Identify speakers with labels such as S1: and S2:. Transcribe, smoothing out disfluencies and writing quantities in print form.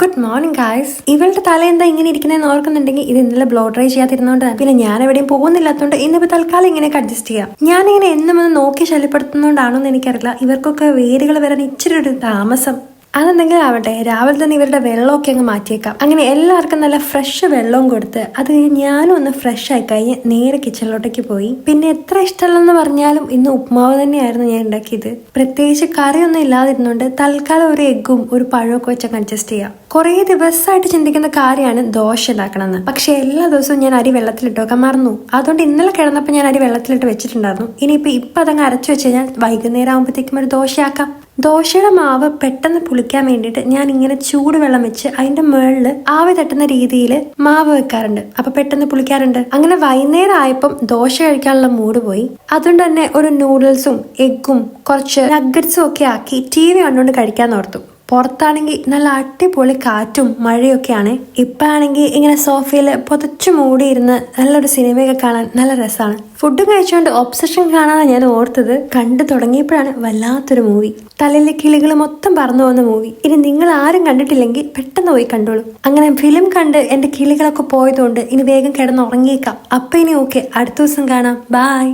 S1: Good morning guys. ഇവളുടെ തല എന്താ ഇങ്ങനെ ഇരിക്കുന്നതെന്ന് ഓർക്കുന്നുണ്ടെങ്കിൽ ഇത് ഇന്നലെ ബ്ലോ ഡ്രൈ ചെയ്യാതിരുന്നോണ്ടാണ്. പിന്നെ ഞാൻ എവിടെയും പോകുന്നില്ലാത്തതുകൊണ്ട് ഇന്നിപ്പോ തൽക്കാലം ഇങ്ങനെയൊക്കെ അഡ്ജസ്റ്റ് ചെയ്യാം. ഞാനിങ്ങനെ എന്നും ഒന്ന് നോക്കി ശല്യപ്പെടുത്തുന്നോണ്ടാണോ എന്ന് എനിക്കറിയില്ല, ഇവർക്കൊക്കെ വേരുകൾ വരാൻ ഇച്ചിരി ഒരു താമസം. അതെന്തെങ്കിലും ആവട്ടെ, രാവിലെ തന്നെ ഇവരുടെ വെള്ളമൊക്കെ അങ്ങ് മാറ്റിയേക്കാം. അങ്ങനെ എല്ലാവർക്കും നല്ല ഫ്രഷ് വെള്ളവും കൊടുത്ത് അത് കഴിഞ്ഞ് ഞാനും ഒന്ന് ഫ്രഷ് ആയി കഴിഞ്ഞ് നേരെ കിച്ചണിലോട്ടേക്ക് പോയി. പിന്നെ എത്ര ഇഷ്ടമല്ലെന്ന് പറഞ്ഞാലും ഇന്ന് ഉപ്മാവ് തന്നെയായിരുന്നു ഞാൻ ഉണ്ടാക്കിയത്. പ്രത്യേകിച്ച് കറിയൊന്നും ഇല്ലാതിരുന്നോണ്ട് തൽക്കാലം ഒരു എഗ്ഗും ഒരു പഴമൊക്കെ വെച്ചൊക്കെ അഡ്ജസ്റ്റ് ചെയ്യാം. കുറേ ദിവസമായിട്ട് ചിന്തിക്കുന്ന കാര്യമാണ് ദോശ ഉണ്ടാക്കണമെന്ന്. പക്ഷെ എല്ലാ ദിവസവും ഞാൻ അരി വെള്ളത്തിലിട്ടൊക്കെ മറന്നു. അതുകൊണ്ട് ഇന്നലെ കിടന്നപ്പോൾ ഞാൻ അരി വെള്ളത്തിലിട്ട് വെച്ചിട്ടുണ്ടായിരുന്നു. ഇപ്പൊ അതങ്ങ് അരച്ചു വെച്ച് കഴിഞ്ഞാൽ വൈകുന്നേരം ആകുമ്പോഴത്തേക്കും ഒരു ദോശയാക്കാം. ദോശയുടെ മാവ് പെട്ടെന്ന് പുളിക്കാൻ വേണ്ടിയിട്ട് ഞാൻ ഇങ്ങനെ ചൂടുവെള്ളം വെച്ച് അതിന്റെ മുകളിൽ ആവി തട്ടുന്ന രീതിയിൽ മാവ് വെക്കാറുണ്ട്. അപ്പൊ പെട്ടെന്ന് പുളിക്കാറുണ്ട്. അങ്ങനെ വൈകുന്നേരം ആയപ്പം ദോശ കഴിക്കാനുള്ള മൂഡ് പോയി. അതുകൊണ്ട് തന്നെ ഒരു നൂഡിൽസും എഗ്ഗും കുറച്ച് നഗറ്റ്സും ഒക്കെ ആക്കി TV കണ്ടുകൊണ്ട് കഴിക്കാൻ ഓർത്തു. പുറത്താണെങ്കിൽ നല്ല അടിപൊളി കാറ്റും മഴയൊക്കെയാണ്. ഇപ്പാണെങ്കിൽ ഇങ്ങനെ സോഫയിൽ പുതച്ചു മൂടിയിരുന്ന് നല്ലൊരു സിനിമയൊക്കെ കാണാൻ നല്ല രസമാണ്. ഫുഡ് കഴിച്ചുകൊണ്ട് ഒബ്സഷൻ കാണാനാണ് ഞാൻ ഓർത്തത്. കണ്ടു തുടങ്ങിയപ്പോഴാണ് വല്ലാത്തൊരു മൂവി. തലയിലെ കിളികൾ മൊത്തം പറന്നു പോകുന്ന മൂവി. ഇനി നിങ്ങൾ ആരും കണ്ടിട്ടില്ലെങ്കിൽ പെട്ടെന്ന് പോയി കണ്ടോളൂ. അങ്ങനെ ഫിലിം കണ്ട് എന്റെ കിളികളൊക്കെ പോയതുകൊണ്ട് ഇനി വേഗം കിടന്ന് ഉറങ്ങിയേക്കാം. അപ്പൊ ഇനി ഓക്കെ, അടുത്ത ദിവസം കാണാം. ബൈ.